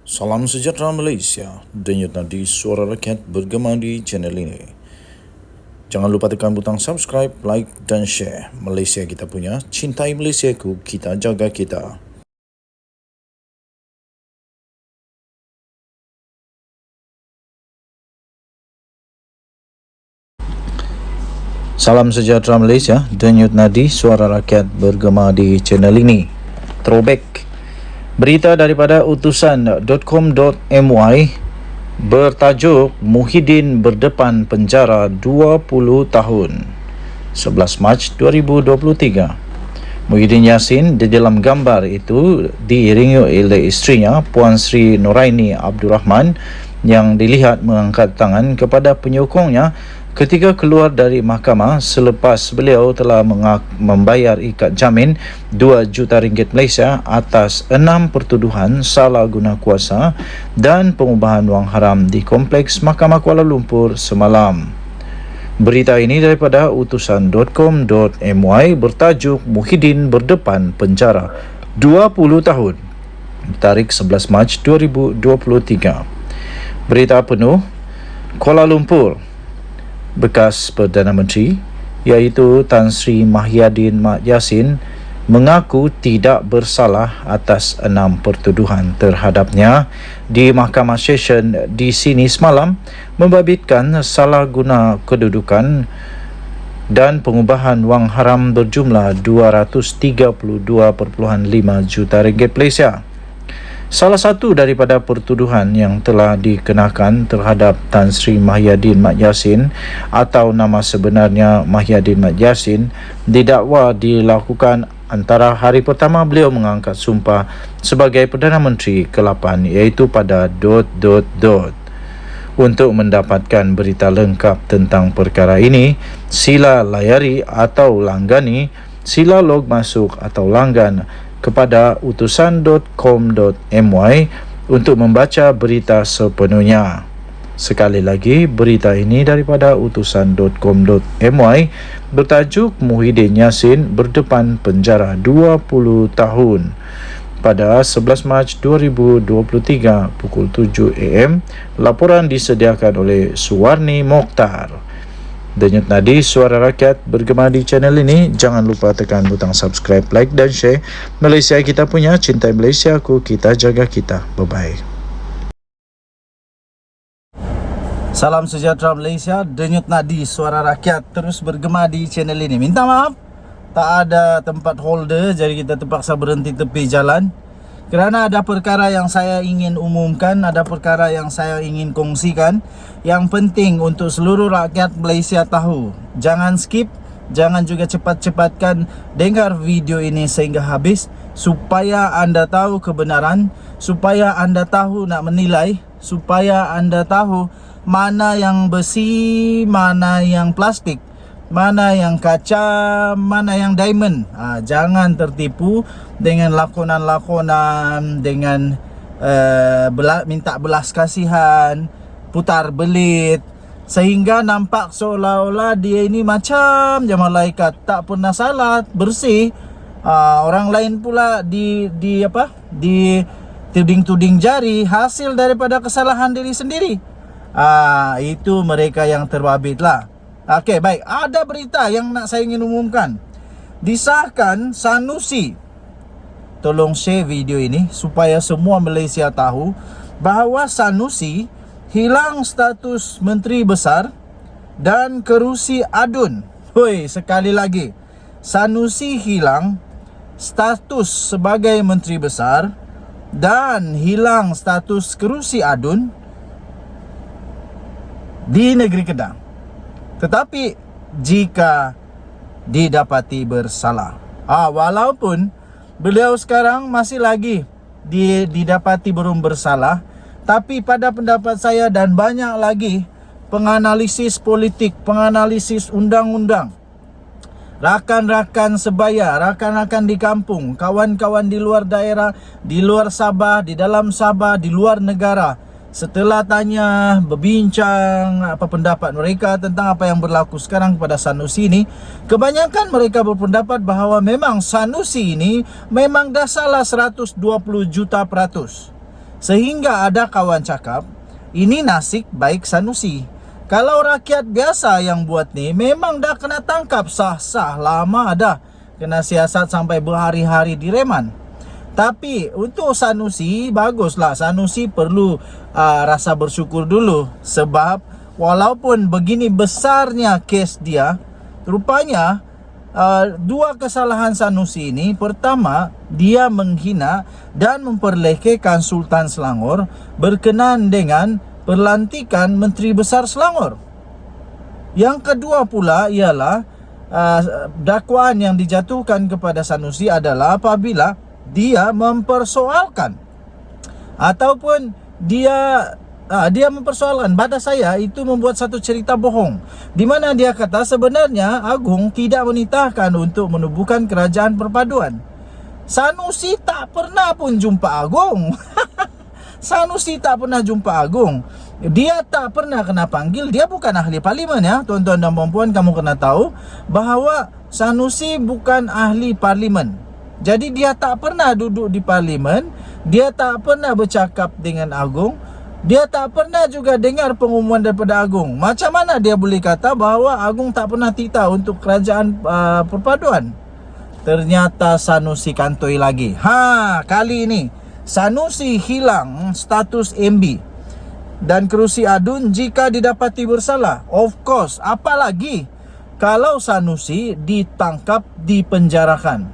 Salam sejahtera Malaysia, denyut nadi suara rakyat bergema di channel ini. Jangan lupa tekan butang subscribe, like dan share. Malaysia kita punya, cintai Malaysiaku, kita jaga kita. Salam sejahtera Malaysia, denyut nadi suara rakyat bergema di channel ini. Throwback. Berita daripada utusan.com.my bertajuk Muhyiddin berdepan penjara 20 tahun. 11 Mac 2023. Muhyiddin Yassin di dalam gambar itu diiringi oleh isterinya Puan Sri Noraini Abdul Rahman yang dilihat mengangkat tangan kepada penyokongnya ketika keluar dari mahkamah selepas beliau telah membayar ikat jamin 2 juta ringgit Malaysia atas 6 pertuduhan salah guna kuasa dan pengubahan wang haram di Kompleks Mahkamah Kuala Lumpur semalam. Berita ini daripada utusan.com.my bertajuk Muhyiddin berdepan penjara 20 tahun. Tarikh 11 Mac 2023. Berita penuh. Kuala Lumpur. Bekas Perdana Menteri iaitu Tan Sri Muhyiddin Yassin mengaku tidak bersalah atas 6 pertuduhan terhadapnya di Mahkamah Session di sini semalam membabitkan salah guna kedudukan dan pengubahan wang haram berjumlah 232.5 juta ringgit Malaysia. Salah satu daripada pertuduhan yang telah dikenakan terhadap Tan Sri Muhyiddin Yassin atau nama sebenarnya Muhyiddin Yassin didakwa dilakukan antara hari pertama beliau mengangkat sumpah sebagai Perdana Menteri ke-8 iaitu pada ... Untuk mendapatkan berita lengkap tentang perkara ini, sila layari atau langgani, sila log masuk atau langgan kepada utusan.com.my untuk membaca berita sepenuhnya. Sekali lagi, berita ini daripada utusan.com.my bertajuk Muhyiddin Yassin berdepan penjara 20 tahun pada 11 Mac 2023 pukul 7 AM. Laporan disediakan oleh Suwarni Mokhtar. Denyut nadi suara rakyat bergema di channel ini. Jangan lupa tekan butang subscribe, like dan share. Malaysia kita punya, cintai Malaysiaku, kita jaga kita. Bye-bye. Salam sejahtera Malaysia, denyut nadi suara rakyat terus bergema di channel ini. Minta maaf, tak ada tempat holder, jadi kita terpaksa berhenti tepi jalan. Kerana ada perkara yang saya ingin umumkan, ada perkara yang saya ingin kongsikan. Yang penting untuk seluruh rakyat Malaysia tahu. Jangan skip, jangan juga cepat-cepatkan dengar video ini sehingga habis, supaya anda tahu kebenaran, supaya anda tahu nak menilai, supaya anda tahu mana yang besi, mana yang plastik, mana yang kaca, mana yang diamond. Jangan tertipu dengan lakonan-lakonan, dengan minta belas kasihan, putar belit, sehingga nampak seolah-olah dia ini macam je malaikat, tak pernah salah, bersih. Orang lain pula di tuding-tuding jari hasil daripada kesalahan diri sendiri. Itu mereka yang terbabit lah. Okey, baik. Ada berita yang nak saya ingin umumkan. Disahkan Sanusi. Tolong share video ini supaya semua Malaysia tahu bahawa Sanusi hilang status Menteri Besar dan kerusi adun. Sekali lagi. Sanusi hilang status sebagai Menteri Besar dan hilang status kerusi adun di negeri Kedah. Tetapi jika didapati bersalah, walaupun beliau sekarang masih lagi didapati belum bersalah, tapi pada pendapat saya dan banyak lagi penganalisis politik, penganalisis undang-undang, rakan-rakan sebaya, rakan-rakan di kampung, kawan-kawan di luar daerah, di luar Sabah, di dalam Sabah, di luar negara, setelah tanya, berbincang apa pendapat mereka tentang apa yang berlaku sekarang kepada Sanusi ini, kebanyakan mereka berpendapat bahawa memang Sanusi ini memang dah salah 120 juta %. Sehingga ada kawan cakap, ini nasib baik Sanusi. Kalau rakyat biasa yang buat ni, memang dah kena tangkap sah-sah lama dah. Kena siasat sampai berhari-hari di reman. Tapi untuk Sanusi, baguslah. Sanusi perlu rasa bersyukur dulu. Sebab walaupun begini besarnya kes dia, rupanya dua kesalahan Sanusi ini. Pertama, dia menghina dan memperlekehkan Sultan Selangor berkenaan dengan pelantikan Menteri Besar Selangor. Yang kedua pula ialah dakwaan yang dijatuhkan kepada Sanusi adalah apabila dia mempersoalkan ataupun dia mempersoalkan pada saya itu membuat satu cerita bohong di mana dia kata sebenarnya Agung tidak menitahkan untuk menubuhkan kerajaan perpaduan. Sanusi tak pernah pun jumpa Agung. Sanusi tak pernah jumpa Agung. Dia tak pernah kena panggil. Dia bukan ahli parlimen ya. Tuan-tuan dan puan-puan, kamu kena tahu bahawa Sanusi bukan ahli parlimen. Jadi dia tak pernah duduk di parlimen. Dia tak pernah bercakap dengan Agung. Dia tak pernah juga dengar pengumuman daripada Agung. Macam mana dia boleh kata bahawa Agung tak pernah titah untuk kerajaan perpaduan? Ternyata Sanusi kantoi lagi. Kali ini Sanusi hilang status MB dan kerusi adun jika didapati bersalah. Of course, apalagi kalau Sanusi ditangkap, dipenjarakan.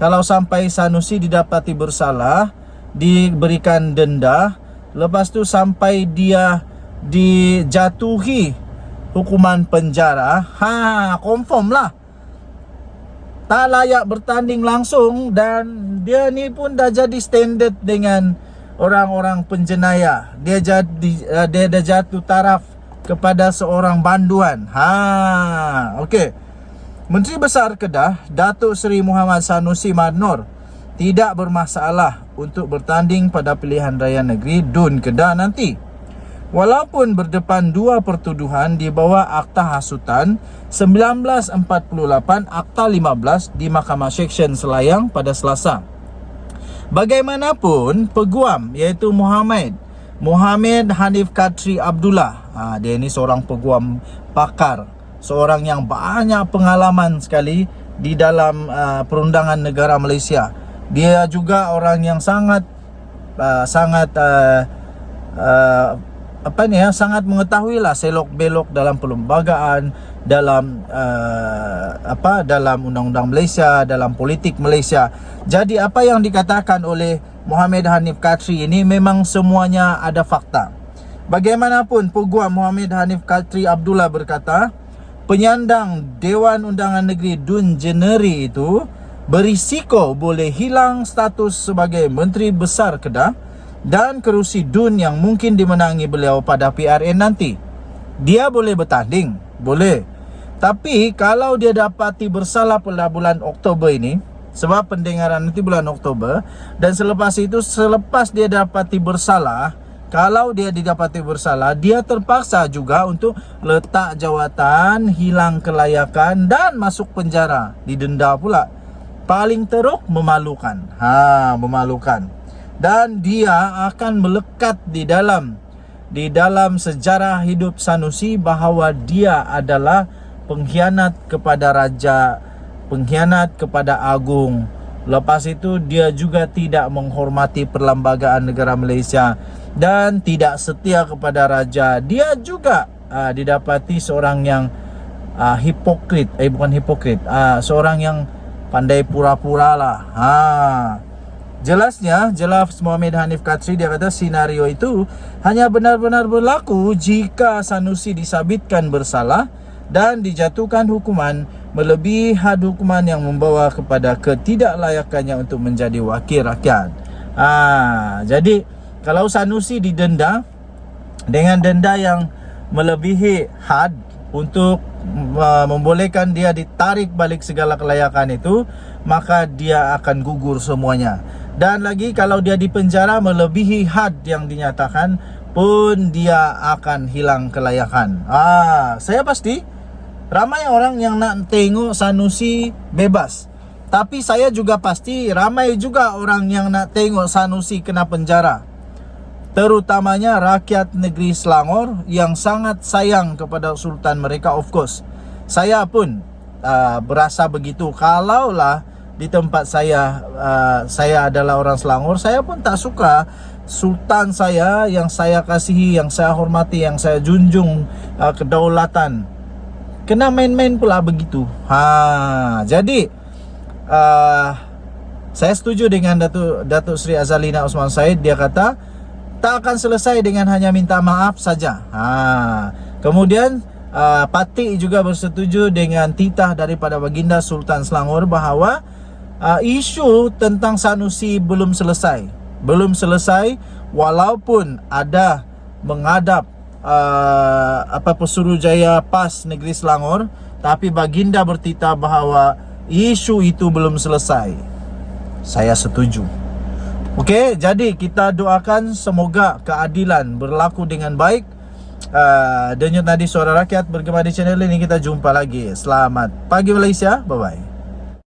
Kalau sampai Sanusi didapati bersalah, diberikan denda, lepas tu sampai dia dijatuhi hukuman penjara, confirm lah tak layak bertanding langsung. Dan dia ni pun dah jadi standard dengan orang-orang penjenayah. Dia dah jatuh taraf kepada seorang banduan. Okey. Menteri Besar Kedah, Datuk Seri Muhammad Sanusi Madnor, tidak bermasalah untuk bertanding pada pilihan raya negeri DUN Kedah nanti. Walaupun berdepan dua pertuduhan di bawah Akta Hasutan 1948 Akta 15 di Mahkamah Seksyen Selayang pada Selasa. Bagaimanapun, peguam iaitu Muhammad Hanif Katri Abdullah, dia ni seorang peguam pakar, seorang yang banyak pengalaman sekali di dalam perundangan negara Malaysia. Dia juga orang yang sangat sangat mengetahui lah selok belok dalam perlembagaan, dalam dalam undang-undang Malaysia, dalam politik Malaysia. Jadi apa yang dikatakan oleh Muhammad Hanif Katri ini memang semuanya ada fakta. Bagaimanapun, peguam Muhammad Hanif Katri Abdullah berkata, penyandang Dewan Undangan Negeri DUN Jeneri itu berisiko boleh hilang status sebagai Menteri Besar Kedah dan kerusi DUN yang mungkin dimenangi beliau pada PRN nanti. Dia boleh bertanding, boleh. Tapi kalau dia dapati bersalah pada bulan Oktober ini, sebab pendengaran nanti bulan Oktober, dan selepas itu, selepas dia dapati bersalah, kalau dia didapati bersalah, dia terpaksa juga untuk letak jawatan, hilang kelayakan dan masuk penjara, didenda pula. Paling teruk, memalukan. Memalukan. Dan dia akan melekat di dalam sejarah hidup Sanusi bahawa dia adalah pengkhianat kepada raja, pengkhianat kepada Agung. Lepas itu dia juga tidak menghormati perlembagaan negara Malaysia dan tidak setia kepada raja. Dia juga didapati seorang yang hipokrit, seorang yang pandai pura-pura lah. Jelas Muhammad Hanif Katri, dia kata senario itu hanya benar-benar berlaku jika Sanusi disabitkan bersalah dan dijatuhkan hukuman melebihi had hukuman yang membawa kepada ketidaklayakannya untuk menjadi wakil rakyat. Jadi kalau Sanusi didenda dengan denda yang melebihi had untuk membolehkan dia ditarik balik segala kelayakan itu, maka dia akan gugur semuanya. Dan lagi kalau dia dipenjara melebihi had yang dinyatakan pun dia akan hilang kelayakan. Saya pasti ramai orang yang nak tengok Sanusi bebas. Tapi saya juga pasti ramai juga orang yang nak tengok Sanusi kena penjara. terutamanya rakyat negeri Selangor yang sangat sayang kepada sultan mereka. Of course, saya pun berasa begitu. Kalaulah di tempat saya adalah orang Selangor, saya pun tak suka sultan saya yang saya kasihi, yang saya hormati, yang saya junjung kedaulatan kena main-main pula begitu. Jadi saya setuju dengan Datuk Seri Azalina Osman Said. Dia kata tak akan selesai dengan hanya minta maaf saja. Kemudian Pati juga bersetuju dengan titah daripada Baginda Sultan Selangor bahawa isu tentang Sanusi belum selesai. Walaupun ada menghadap Pesuruhjaya PAS Negeri Selangor, tapi Baginda bertitah bahawa isu itu belum selesai. Saya setuju. Okey, jadi kita doakan semoga keadilan berlaku dengan baik. Denyut Nadi Suara Rakyat bergema di channel ini. Kita jumpa lagi. Selamat pagi Malaysia. Bye bye.